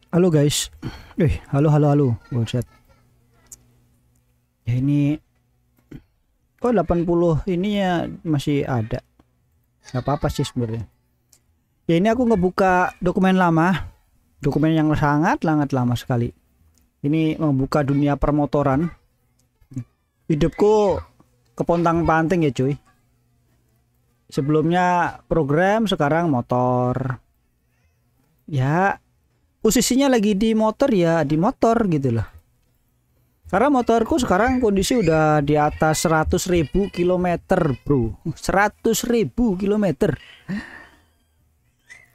Halo guys. Halo halo halo. Buset. Ya ini kok 80 ininya masih ada. Gak apa-apa sih sebenarnya. Ya ini aku ngebuka dokumen lama, dokumen yang sangat sangat lama sekali. Ini membuka dunia permotoran. Hidupku kepontang-panting ya cuy. Sebelumnya program, sekarang motor. Ya posisinya lagi di motor ya di motor gitu loh. Karena motorku sekarang kondisi udah di atas 100.000 kilometer bro. 100.000 kilometer.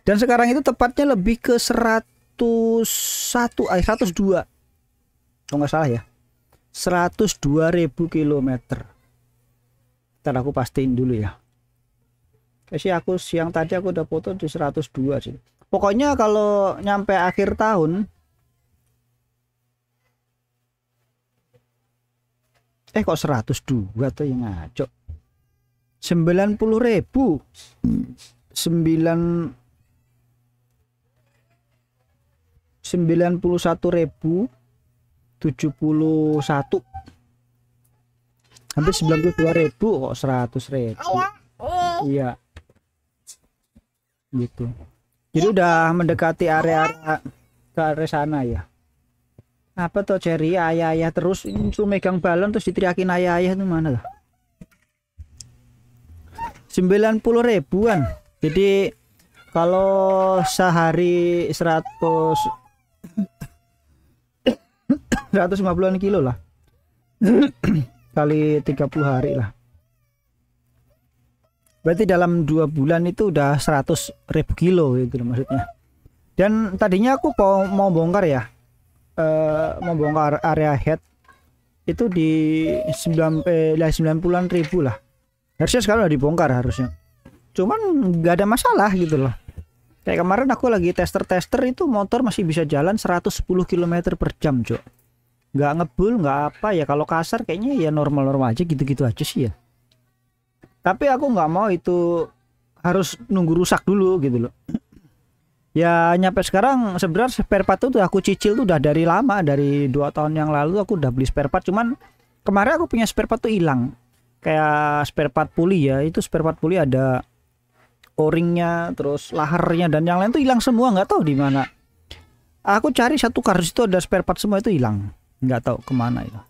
Dan sekarang itu tepatnya lebih ke 102 kalau nggak salah ya, 102.000 kilometer. Ntar aku pastiin dulu ya. Kayak sih aku siang tadi aku udah foto di 102 sih. Pokoknya kalau nyampe akhir tahun, kok 102 tuh yang ngaco. 90.000 91.071, hampir 92.000 kok 100.000. Iya gitu. Jadi udah mendekati area ke area sana ya. Apa tuh Cherry ayah-ayah terus ini suruh megang balon terus diteriakin ayah-ayah itu mana lah. 90 ribuan. Jadi kalau sehari 150-an kilo lah. Kali 30 hari lah. Berarti dalam 2 bulan itu udah 100.000 kilo gitu loh maksudnya. Dan tadinya aku mau bongkar ya, membongkar area head itu di 90-an ribu lah. Harusnya sekarang udah dibongkar harusnya. Cuman nggak ada masalah gitu loh. Kayak kemarin aku lagi tester itu motor masih bisa jalan 110 km per jam cok. Nggak ngebul nggak apa ya, kalau kasar kayaknya ya normal-normal aja gitu-gitu aja sih ya. Tapi aku nggak mau itu harus nunggu rusak dulu gitu loh. Ya nyampe sekarang sebenarnya spare part itu aku cicil tuh udah dari lama, dari 2 tahun yang lalu aku udah beli spare part. Cuman kemarin aku punya spare part tuh hilang. Kayak spare part puli ya, itu spare part puli ada o-ringnya, terus laharnya dan yang lain tuh hilang semua, nggak tahu di mana. Aku cari satu kardus itu ada spare part semua itu hilang, nggak tahu kemana itu.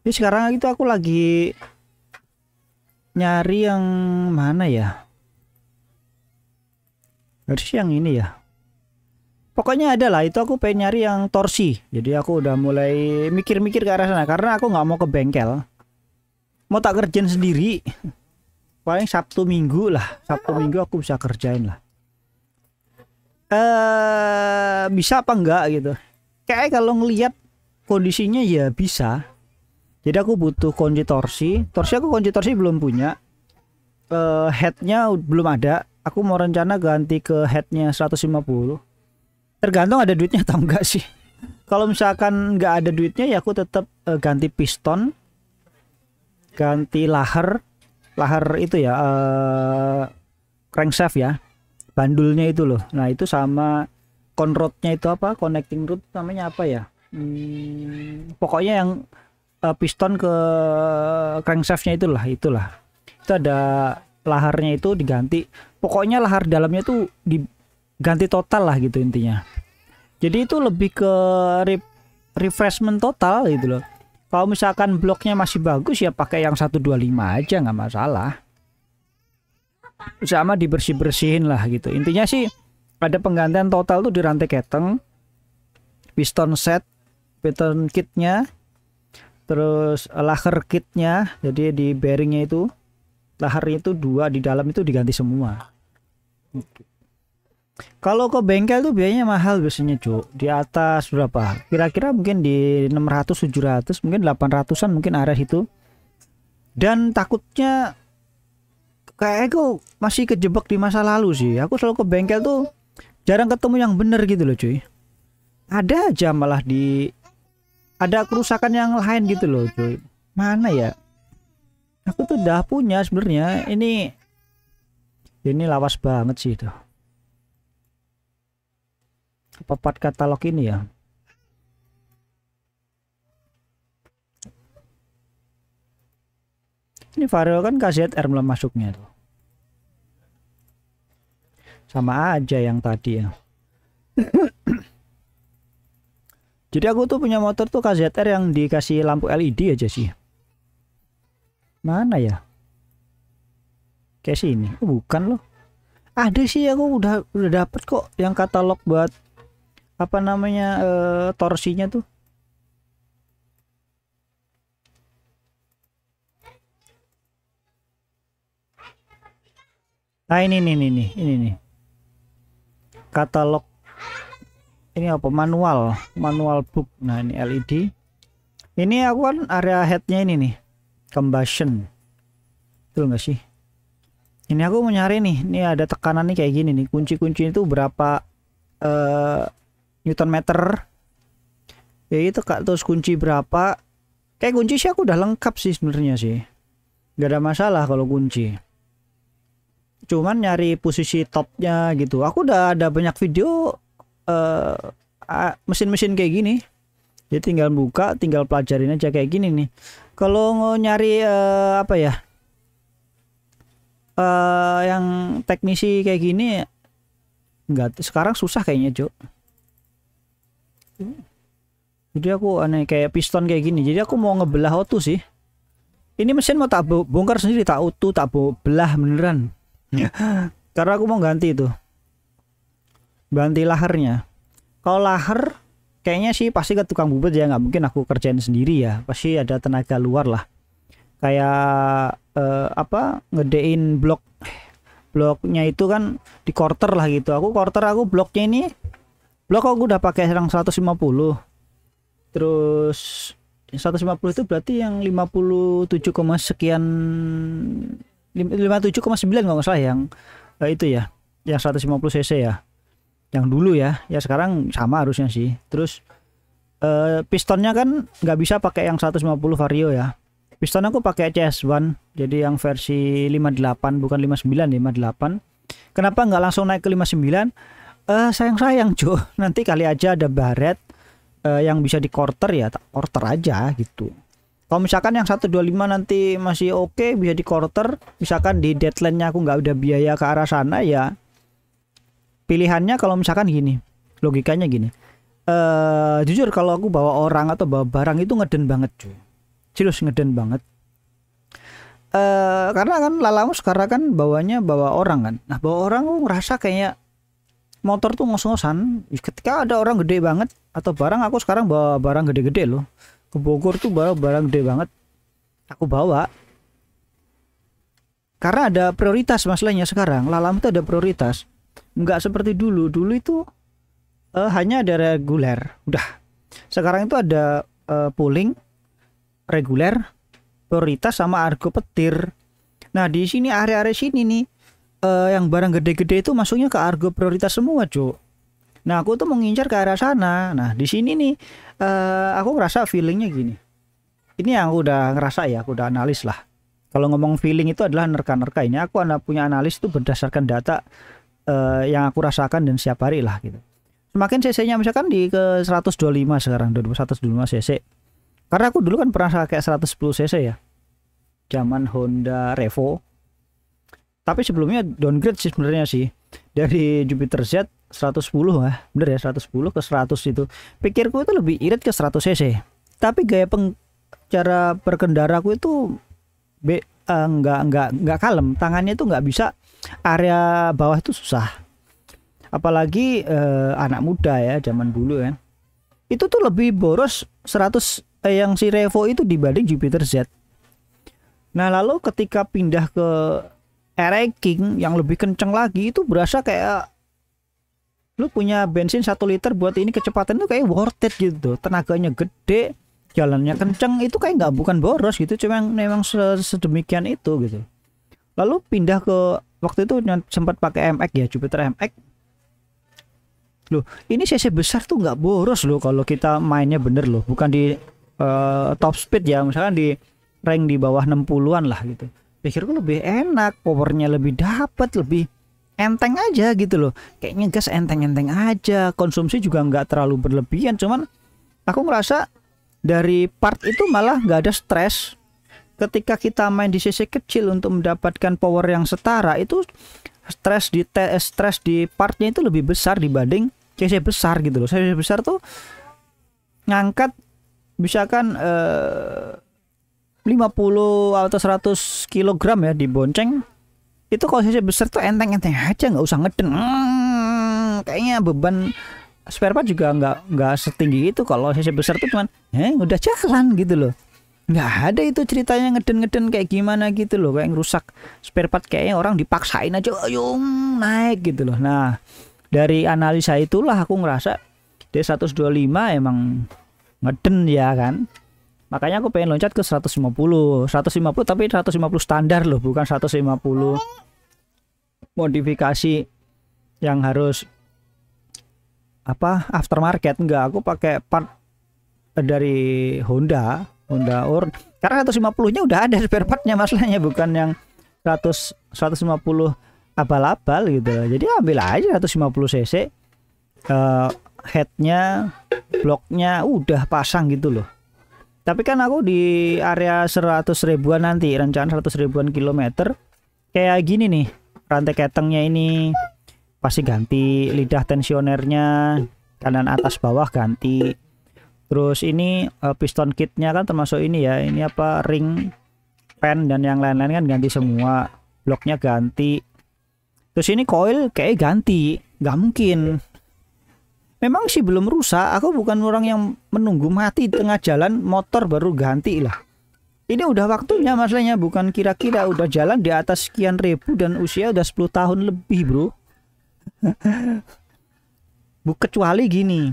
Jadi sekarang itu aku lagi nyari yang mana ya, harus yang ini ya. Pokoknya ada lah, itu aku pengen nyari yang torsi. Jadi aku udah mulai mikir-mikir ke arah sana karena aku nggak mau ke bengkel, mau tak kerjain sendiri. Paling Sabtu Minggu lah, Sabtu Minggu aku bisa kerjain lah. Bisa apa enggak gitu. Kayak kalau ngelihat kondisinya ya bisa. Jadi aku butuh kunci torsi. Aku kunci torsi belum punya. Headnya belum ada. Aku mau rencana ganti ke headnya 150. Tergantung ada duitnya atau enggak sih. Kalau misalkan enggak ada duitnya ya aku tetap ganti piston, ganti lahar itu ya, crankshaft ya, bandulnya itu loh. Nah itu sama conrodnya itu apa, connecting rod namanya apa ya, pokoknya yang piston ke crankshaftnya itulah itu ada laharnya itu diganti. Pokoknya lahar dalamnya itu diganti total lah gitu intinya. Jadi itu lebih ke refreshment total gitu loh. Kalau misalkan bloknya masih bagus ya pakai yang 125 aja nggak masalah. Sama dibersih-bersihin lah gitu. Intinya sih ada penggantian total tuh di rantai keteng, piston set, piston kitnya, terus lahar kitnya. Jadi di bearingnya itu laharnya itu 2, di dalam itu diganti semua. Kalau ke bengkel tuh biayanya mahal biasanya cuk, di atas berapa kira-kira, mungkin di 600 700 mungkin 800-an mungkin area itu. Dan takutnya kayak aku masih kejebak di masa lalu sih. Aku selalu ke bengkel tuh jarang ketemu yang bener gitu loh cuy. Ada aja malah ada kerusakan yang lain gitu loh cuy. Mana ya, aku tuh udah punya sebenarnya. Ini lawas banget sih itu. apa part katalog ini ya. Ini Vario kan KZR belum masuknya tuh. Sama aja yang tadi ya. Jadi aku tuh punya motor tuh KZR yang dikasih lampu LED aja sih. Mana ya? Kayak sini. Oh, bukan loh. Ada sih, aku udah dapet kok yang katalog buat apa namanya torsinya tuh. Nah ini nih. Katalog ini apa, manual book. Nah ini LED. Ini aku kan area headnya ini nih, combustion, betul nggak sih? Ini aku mau nyari nih, ini ada tekanan nih kayak gini nih, kunci-kunci itu berapa Newton meter ya itu kak, terus kunci berapa, kayak kunci sih aku udah lengkap sih sebenarnya sih, nggak ada masalah kalau kunci, cuman nyari posisi topnya gitu. Aku udah ada banyak video mesin-mesin kayak gini, jadi tinggal buka, tinggal pelajarin aja kayak gini nih. Kalau mau nyari apa ya, yang teknisi kayak gini nggak, sekarang susah kayaknya Cok. Jadi aku aneh kayak piston kayak gini, jadi aku mau ngebelah auto sih. Ini mesin mau tak bongkar sendiri, tak utuh, tak belah beneran. Karena aku mau ganti itu, ganti laharnya. Kalau lahar kayaknya sih pasti ke tukang bubut ya, nggak mungkin aku kerjain sendiri ya, pasti ada tenaga luar lah. Kayak apa, ngedein bloknya itu kan di quarter lah gitu. Aku bloknya ini, blok aku udah pakai yang 150, terus 150 itu berarti yang 57, sekian, 57,9 kalau nggak salah yang itu ya, yang 150 cc ya, yang dulu ya sekarang sama harusnya sih. Terus pistonnya kan nggak bisa pakai yang 150 Vario ya, piston aku pakai CS1, jadi yang versi 58 bukan 59, 58. Kenapa nggak langsung naik ke 59? Sayang Jo, nanti kali aja ada baret yang bisa di quarter ya, tak quarter aja gitu. Kalau misalkan yang 125 nanti masih oke, bisa di quarter, misalkan di deadline-nya aku nggak ada biaya ke arah sana ya, pilihannya kalau misalkan gini, logikanya gini, jujur kalau aku bawa orang atau bawa barang itu ngeden banget cuy, serius ngeden banget. Karena kan lalamu sekarang kan bawa orang kan, nah bawa orang aku ngerasa kayak motor tuh ngos-ngosan. Ketika ada orang gede banget atau barang, aku sekarang bawa barang gede-gede loh, ke Bogor tuh bawa barang gede banget aku bawa, karena ada prioritas. Masalahnya sekarang Lalam itu ada prioritas, nggak seperti dulu itu hanya ada reguler udah. Sekarang itu ada pooling, reguler, prioritas, sama argo petir. Nah di sini area-area sini nih yang barang gede-gede itu masuknya ke argo prioritas semua Cuk. Nah aku tuh mau ngincar ke arah sana. Nah di sini nih aku ngerasa feelingnya gini. Ini yang aku udah ngerasa ya, aku udah analis lah. Kalau ngomong feeling itu adalah nerka-nerka. Ini aku punya analis tuh berdasarkan data yang aku rasakan dan setiap hari lah gitu. Semakin cc-nya misalkan di ke 125 sekarang, 125 cc. Karena aku dulu kan pernah kayak 110 cc ya, zaman Honda Revo. Tapi sebelumnya downgrade sih sebenarnya sih, dari Jupiter Z 110 lah, bener ya, 110 ke 100 itu. Pikirku itu lebih irit ke 100 cc. Tapi gaya cara berkendara aku itu nggak kalem, tangannya itu nggak bisa, area bawah itu susah. Apalagi anak muda ya zaman dulu kan, itu tuh lebih boros 100 yang si Revo itu dibanding Jupiter Z. Nah lalu ketika pindah ke RX King yang lebih kenceng lagi, itu berasa kayak lu punya bensin 1 liter buat ini, kecepatan itu kayak worth it gitu, tenaganya gede, jalannya kenceng, itu kayak nggak, bukan boros gitu, cuma memang sedemikian itu gitu. Lalu pindah ke waktu itu sempat pakai MX ya, Jupiter MX. Loh ini cc besar tuh nggak boros loh kalau kita mainnya bener loh, bukan di top speed ya, misalkan di rank di bawah 60-an lah gitu. Pikirku lebih enak, powernya lebih dapat, lebih enteng aja gitu loh, kayaknya gas enteng-enteng aja, konsumsi juga nggak terlalu berlebihan. Cuman aku ngerasa dari part itu malah nggak ada stres. Ketika kita main di CC kecil untuk mendapatkan power yang setara, itu stres di partnya itu lebih besar dibanding CC besar gitu loh. CC besar tuh ngangkat misalkan 50 atau 100 kilogram ya dibonceng, itu kalau CC besar tuh enteng-enteng aja, nggak usah ngeden. Kayaknya beban spare part juga nggak setinggi itu. Kalau CC besar tuh cuman udah jalan gitu loh, nggak ada itu ceritanya ngeden-ngeden kayak gimana gitu loh, kayak ngerusak spare part. Kayaknya orang dipaksain aja ayo naik gitu loh. Nah dari analisa itulah aku ngerasa D125 emang ngeden ya kan. Makanya aku pengen loncat ke 150 tapi 150 standar loh, bukan 150 modifikasi yang harus apa aftermarket. Enggak, aku pakai part dari Honda Or, karena 150-nya udah ada spare partnya, masalahnya bukan yang 150 abal-abal gitu. Jadi ambil aja 150 cc, headnya, bloknya udah pasang gitu loh. Tapi kan aku di area 100 ribuan nanti, rencana 100 ribuan kilometer kayak gini nih, rantai ketengnya ini pasti ganti, lidah tensionernya kanan atas bawah ganti, terus ini piston kitnya kan termasuk ini ya, ini apa ring pen dan yang lain-lain kan ganti semua, bloknya ganti, terus ini coil kayak ganti, nggak mungkin. Memang sih belum rusak, aku bukan orang yang menunggu mati di tengah jalan motor baru ganti lah. Ini udah waktunya, masalahnya bukan kira-kira, udah jalan di atas sekian ribu dan usia udah 10 tahun lebih bro. Kecuali gini,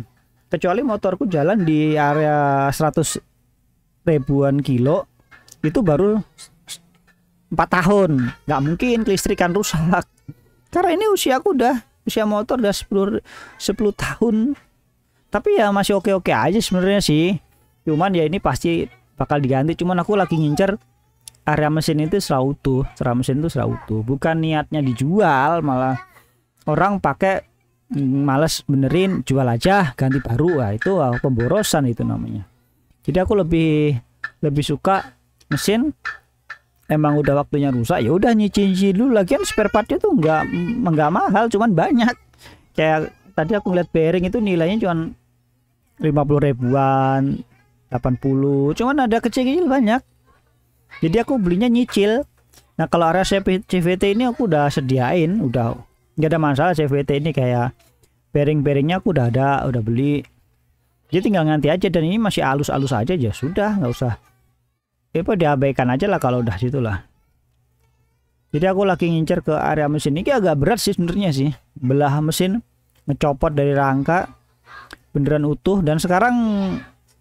kecuali motorku jalan di area 100 ribuan kilo itu baru 4 tahun, nggak mungkin kelistrikan rusak. Karena ini usia motor udah 10 tahun. Tapi ya masih oke-oke aja sebenarnya sih. Cuman ya ini pasti bakal diganti. Cuman aku lagi ngincer area mesin itu serautuh. Bukan niatnya dijual, malah orang pakai males benerin, jual aja ganti baru. Nah, itu pemborosan itu namanya. Jadi aku lebih suka mesin emang udah waktunya rusak, ya udah nyicil dulu. Lagian spare partnya tuh nggak mahal, cuman banyak. Kayak tadi aku ngeliat bearing itu nilainya cuman 50 ribuan, 80, cuman ada kecil-kecil banyak. Jadi aku belinya nyicil. Nah kalau area CVT ini aku udah sediain, udah nggak ada masalah. CVT ini kayak bearing-bearingnya aku udah beli. Jadi tinggal ganti aja, dan ini masih halus-halus aja, ya sudah nggak usah. Diabaikan aja lah kalau udah situ lah. Jadi aku lagi ngincer ke area mesin ini, agak berat sih sebenarnya sih. Belah mesin, ngecopot dari rangka beneran utuh, dan sekarang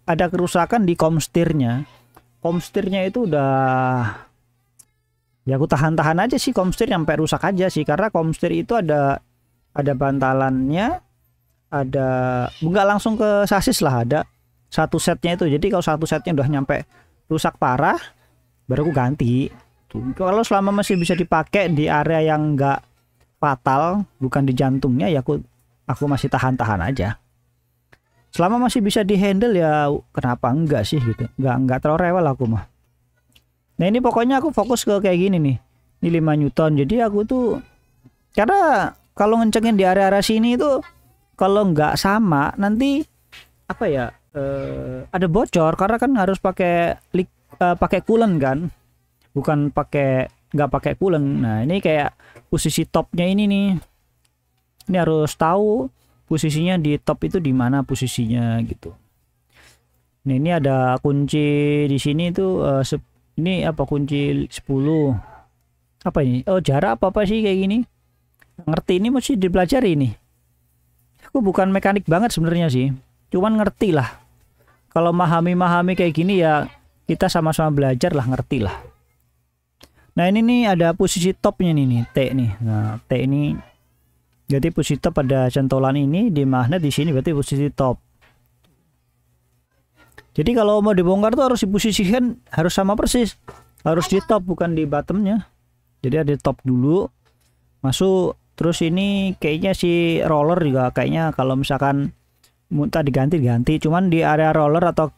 ada kerusakan di komstirnya. Komstirnya itu udah, ya aku tahan-tahan aja sih komstir sampai rusak aja sih, karena komstir itu ada bantalannya, ada nggak langsung ke sasis lah, ada satu setnya itu. Jadi kalau satu setnya udah nyampe rusak parah baru aku ganti. Kalau selama masih bisa dipakai di area yang enggak fatal, bukan di jantungnya, ya aku masih tahan-tahan aja. Selama masih bisa dihandle ya kenapa enggak sih gitu. Enggak terlalu rewel aku mah. Nah ini pokoknya aku fokus ke kayak gini nih. Ini 5 Newton. Jadi aku tuh, karena kalau ngencengin di area-area sini itu kalau nggak sama nanti apa ya, ada bocor, karena kan harus pakai coolant kan, bukan nggak pakai coolant. Nah ini kayak posisi topnya ini nih, ini harus tahu posisinya di top itu di mana posisinya gitu. Nah ini ada kunci di sini tuh, ini apa kunci 10 apa ini, jarak apa sih kayak gini, ngerti ini mesti dipelajari ini. Aku bukan mekanik banget sebenarnya sih, cuman ngerti lah. Kalau memahami kayak gini ya kita sama-sama belajar lah, ngerti lah. Nah ini nih ada posisi topnya nih T nih. Nah T ini jadi posisi top, pada centolan ini di magnet di sini, berarti posisi top. Jadi kalau mau dibongkar tuh harus diposisikan, harus sama persis, harus di top bukan di bottomnya. Jadi ada top dulu, masuk Terus ini kayaknya si roller juga kayaknya kalau misalkan muntah diganti, cuman di area roller atau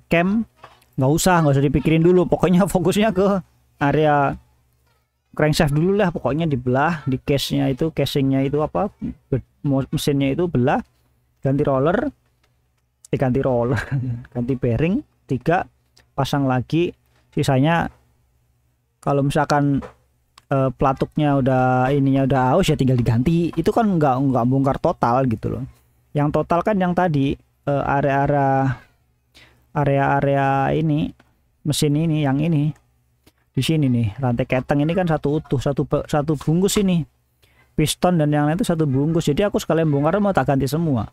cam nggak usah dipikirin dulu, pokoknya fokusnya ke area crankshaft dulu lah, pokoknya dibelah di case-nya itu, casingnya itu apa, mesinnya itu belah, ganti roller ganti bearing 3, pasang lagi, sisanya kalau misalkan pelatuknya udah aus ya tinggal diganti. Itu kan nggak bongkar total gitu loh. Yang total kan yang tadi area ini mesin ini, yang ini di sini nih, rantai keteng ini kan satu utuh, satu bungkus ini, piston dan yang lain itu satu bungkus. Jadi aku sekalian bongkar mau tak ganti semua.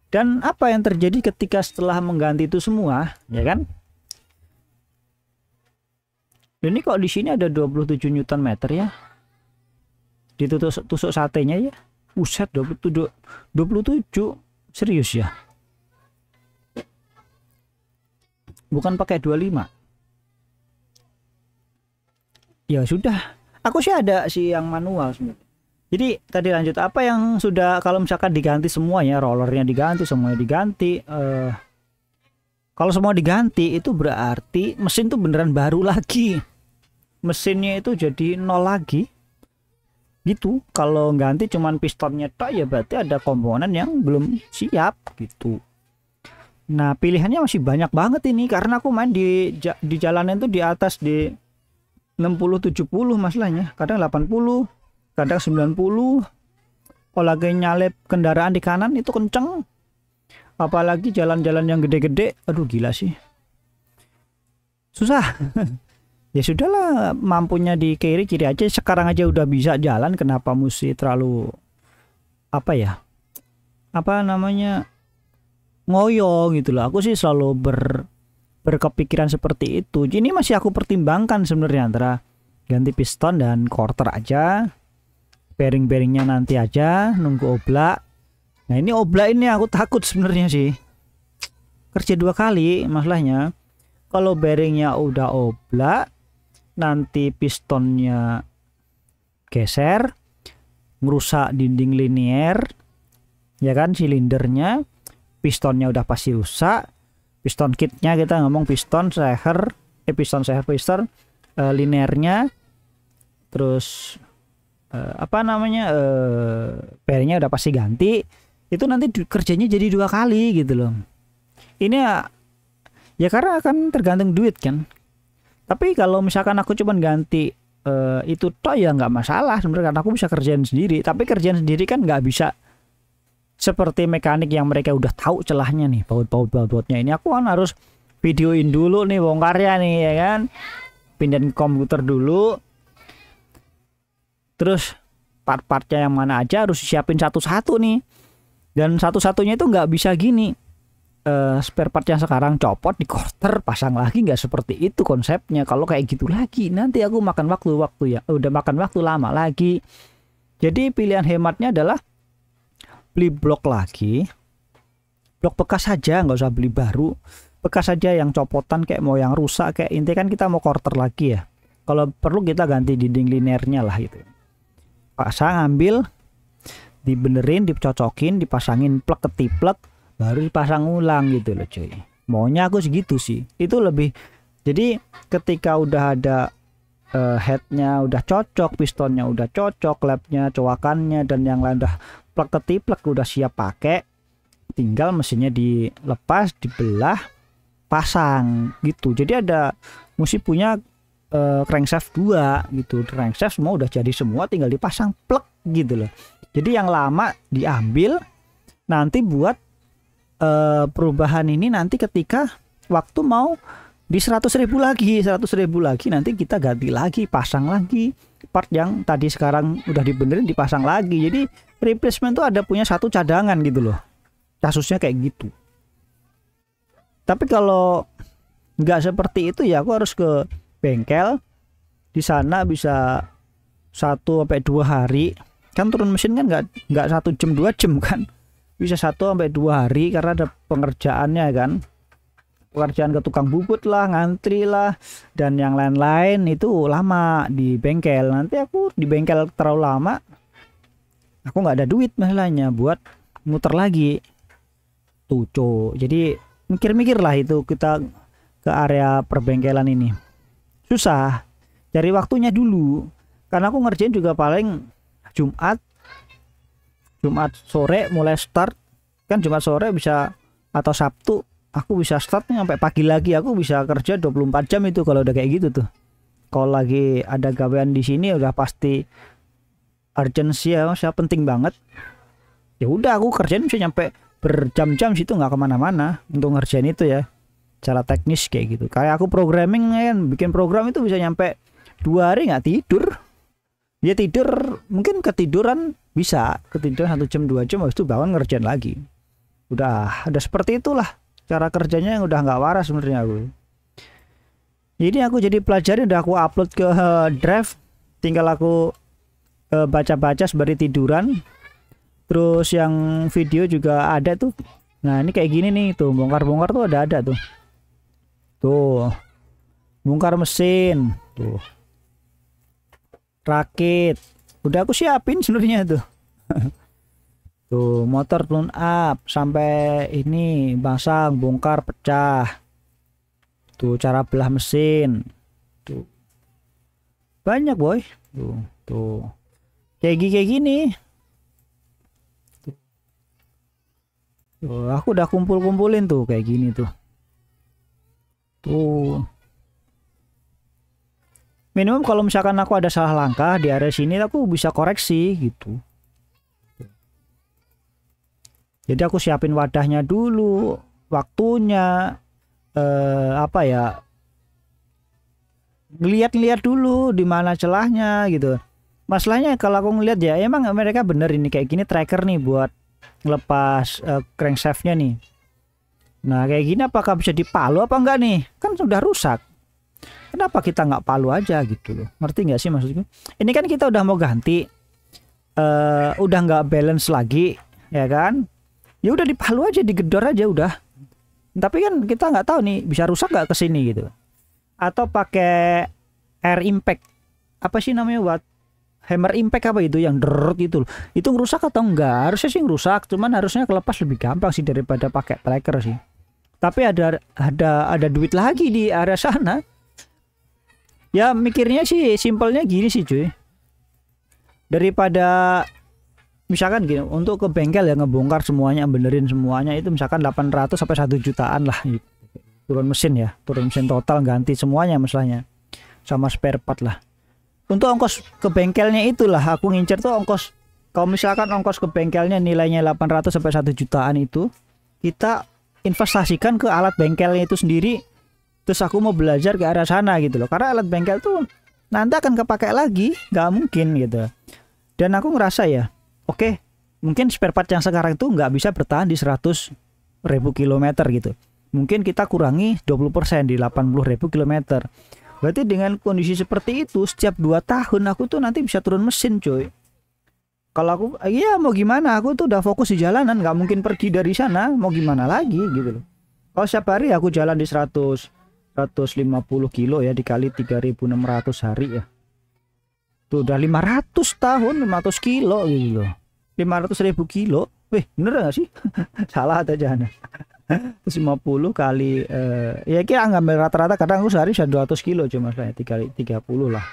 Dan apa yang terjadi ketika setelah mengganti itu semua, ya kan? Ini kok di sini ada 27 Newton meter ya, ditusuk satenya ya. Buset, 27 serius ya, bukan pakai 25. Ya sudah, aku sih ada sih yang manual sebenarnya. Jadi tadi lanjut, apa yang sudah, kalau misalkan diganti semuanya, rollernya diganti, semuanya diganti, kalau semua diganti itu berarti mesin tuh beneran baru lagi, mesinnya itu jadi nol lagi gitu. Kalau ganti cuman pistonnya tok ya berarti ada komponen yang belum siap gitu. Nah pilihannya masih banyak banget ini, karena aku main di jalanan tuh di atas di 60-70 masalahnya, kadang 80, kadang 90. Kalau lagi nyalip kendaraan di kanan itu kenceng, apalagi jalan-jalan yang gede-gede, aduh gila sih, susah. Ya sudahlah, mampunya di kiri aja, sekarang aja udah bisa jalan, kenapa mesti terlalu apa namanya ngoyo gitu loh. Aku sih selalu berkepikiran seperti itu. Ini masih aku pertimbangkan sebenarnya antara ganti piston dan quarter aja, bearing-bearingnya nanti aja, nunggu oblak. Nah ini oblak ini aku takut sebenarnya sih, kerja 2 kali masalahnya. Kalau bearingnya udah oblak, nanti pistonnya geser, ngerusak dinding linier, ya kan, silindernya, pistonnya udah pasti rusak. Piston kitnya, kita ngomong piston seher, linearnya, terus bearingnya udah pasti ganti. Itu nanti kerjanya jadi 2 kali gitu loh. Ini ya karena akan tergantung duit kan. Tapi kalau misalkan aku cuman ganti itu toh ya nggak masalah sebenarnya, karena aku bisa kerjain sendiri. Tapi kerjaan sendiri kan nggak bisa seperti mekanik yang mereka udah tahu celahnya nih, baut-bautnya ini. Aku kan harus videoin dulu nih bongkarnya nih, ya kan, pindahin komputer dulu, terus part-partnya yang mana aja harus disiapin satu-satu nih. Dan satu-satunya itu nggak bisa gini, spare part yang sekarang copot di quarter pasang lagi, nggak seperti itu konsepnya. Kalau kayak gitu lagi nanti aku makan waktu ya, udah makan waktu lama lagi. Jadi pilihan hematnya adalah beli blok lagi, blok bekas saja, nggak usah beli baru, bekas saja yang copotan, kayak mau yang rusak, kayak intinya kan kita mau quarter lagi ya, kalau perlu kita ganti dinding linearnya lah gitu. Pasang, ambil, dibenerin, dicocokin, dipasangin plek ketiplek, baru dipasang ulang gitu loh cuy. Maunya aku segitu sih, itu lebih. Jadi ketika udah ada headnya udah cocok, pistonnya udah cocok, labnya, cowakannya dan yang lain udah plek ketiplek, udah siap pakai, tinggal mesinnya dilepas, dibelah, pasang gitu. Jadi ada mesti punya crankshaft 2 gitu. Crankshaft semua udah jadi semua, tinggal dipasang plek gitu loh. Jadi yang lama diambil, nanti buat perubahan ini nanti ketika waktu mau di 100.000 lagi, nanti kita ganti lagi, pasang lagi part yang tadi sekarang udah dibenerin, dipasang lagi. Jadi replacement tuh ada punya satu cadangan gitu loh, kasusnya kayak gitu. Tapi kalau nggak seperti itu ya aku harus ke bengkel, di sana bisa 1-2 hari kan, turun mesin kan nggak 1 jam 2 jam kan, bisa 1-2 hari karena ada pengerjaannya kan, pekerjaan ke tukang bubut lah, ngantri lah, dan yang lain-lain itu lama di bengkel. Nanti aku di bengkel terlalu lama, aku nggak ada duit masalahnya buat muter lagi tuh cok. Jadi mikir-mikir lah itu kita ke area perbengkelan ini susah cari waktunya dulu, karena aku ngerjain juga paling Jumat sore mulai start kan, Jumat sore bisa atau Sabtu aku bisa start sampai pagi lagi, aku bisa kerja 24 jam itu kalau udah kayak gitu tuh. Kalau lagi ada gawean di sini udah pasti urgency ya, saya penting banget. Ya udah aku kerjain bisa nyampe berjam-jam situ, nggak kemana-mana untuk ngerjain itu ya. Cara teknis kayak gitu. Kayak aku programming kan, bikin program itu bisa nyampe 2 hari nggak tidur. Dia tidur mungkin ketiduran bisa ketiduran 1 jam 2 jam, habis itu bangun ngerjain lagi. Udah seperti itulah cara kerjanya yang udah nggak waras sebenarnya aku. Ini aku jadi pelajari, udah aku upload ke Drive, tinggal aku baca-baca sembari tiduran. Terus yang video juga ada tuh. Nah ini kayak gini nih tuh, bongkar-bongkar tuh ada tuh. Tuh bongkar mesin tuh, rakit udah aku siapin sebenarnya tuh. Tuh motor tune up sampai ini pasang, bongkar, pecah. Tuh cara belah mesin tuh banyak boy. Tuh kayak gini tuh, aku udah kumpulin tuh kayak gini tuh. Tuh minimum kalau misalkan aku ada salah langkah di area sini aku bisa koreksi gitu. Jadi aku siapin wadahnya dulu, waktunya apa ya, ngeliat dulu di mana celahnya gitu. Masalahnya kalau aku ngeliat ya emang mereka bener ini kayak gini tracker nih buat ngelepas crankshaftnya nih. Nah kayak gini apakah bisa dipalu apa enggak nih, kan sudah rusak. Kenapa kita nggak palu aja gitu loh, ngerti nggak sih maksudnya? Ini kan kita udah mau ganti, udah nggak balance lagi ya kan, ya udah dipalu aja, digedor aja udah. Tapi kan kita nggak tahu nih bisa rusak nggak kesini gitu. Atau pakai air impact, apa sih namanya, buat hammer impact apa itu yang derut itu loh. Itu ngerusak atau enggak? Harusnya sih ngerusak, cuman harusnya kelepas lebih gampang sih daripada pakai tracker sih. Tapi ada duit lagi di area sana. Ya mikirnya sih simpelnya gini sih cuy. Daripada misalkan gini, untuk ke bengkel ya ngebongkar semuanya, benerin semuanya itu misalkan 800 sampai 1 jutaan lah. Turun mesin total ganti semuanya masalahnya. Sama spare part lah. Untuk ongkos ke bengkelnya itulah aku ngincer tuh ongkos. Kalau misalkan ongkos ke bengkelnya nilainya 800 sampai 1 jutaan itu, kita investasikan ke alat bengkelnya itu sendiri. Terus aku mau belajar ke arah sana gitu loh. Karena alat bengkel tuh nanti akan kepake lagi, nggak mungkin gitu. Dan aku ngerasa ya, oke, mungkin spare part yang sekarang itu nggak bisa bertahan di 100.000 kilometer gitu. Mungkin kita kurangi 20% di 80.000 kilometer. Berarti dengan kondisi seperti itu setiap 2 tahun aku tuh nanti bisa turun mesin coy. Kalau aku iya mau gimana, aku tuh udah fokus di jalanan, nggak mungkin pergi dari sana, mau gimana lagi gitu loh. Kalau setiap hari aku jalan di 150 kilo ya, dikali 3.600 hari ya, tuh udah 500 tahun 500 kilo gitu loh. 500.000 kilo, weh bener gak sih? Salah atau jangan. 50 kali ya kira ngambil rata-rata, kadang aku sehari bisa 200 kilo cuma saya, dikali 30 lah,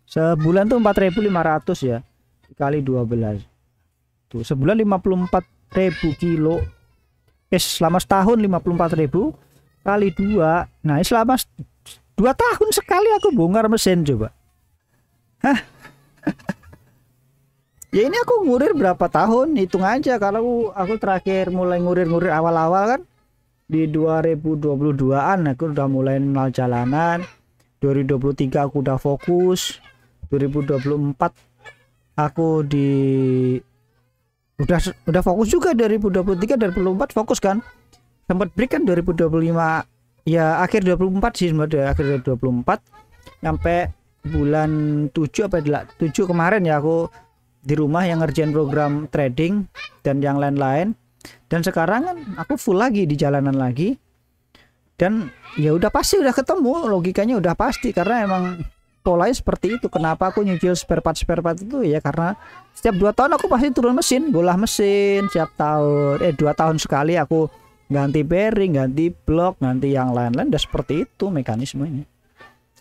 sebulan tuh 4.500 ya, dikali 12 tuh sebulan 54.000 kilo. Selama setahun 54.000 kali 2, nah selama 2 tahun sekali aku bongkar mesin coba. Hah? Ya ini aku ngurir berapa tahun, hitung aja. Kalau aku terakhir mulai ngurir awal-awal kan di 2022an aku udah mulai kenal jalanan. 2023 aku udah fokus. 2024 aku udah fokus juga. 2023 2024 fokus kan. Sempat break kan 2025 ya, akhir 24 sih sebenarnya, akhir 2024 sampai bulan 7 apa 7 kemarin ya aku di rumah yang ngerjain program trading dan yang lain-lain. Dan sekarang kan aku full lagi di jalanan lagi. Dan ya udah pasti udah ketemu, logikanya udah pasti, karena emang polanya seperti itu. Kenapa aku nyicil spare part itu ya karena setiap 2 tahun aku pasti turun mesin, bolah mesin setiap tahun. 2 tahun sekali aku ganti bearing, ganti blok, ganti yang lain-lain. Udah seperti itu mekanismenya.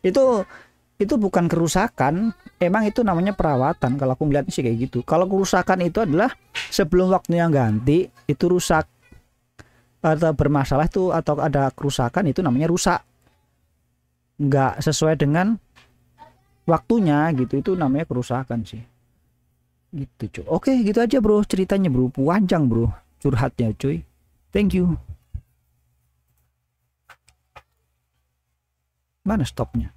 Itu bukan kerusakan, emang itu namanya perawatan. Kalau aku melihatnya sih kayak gitu. Kalau kerusakan itu adalah sebelum waktunya ganti itu rusak atau bermasalah itu, atau ada kerusakan, itu namanya rusak, nggak sesuai dengan waktunya gitu, itu namanya kerusakan sih gitu cuy. Oke gitu aja bro ceritanya bro, panjang bro curhatnya cuy. Thank you. Mana stopnya?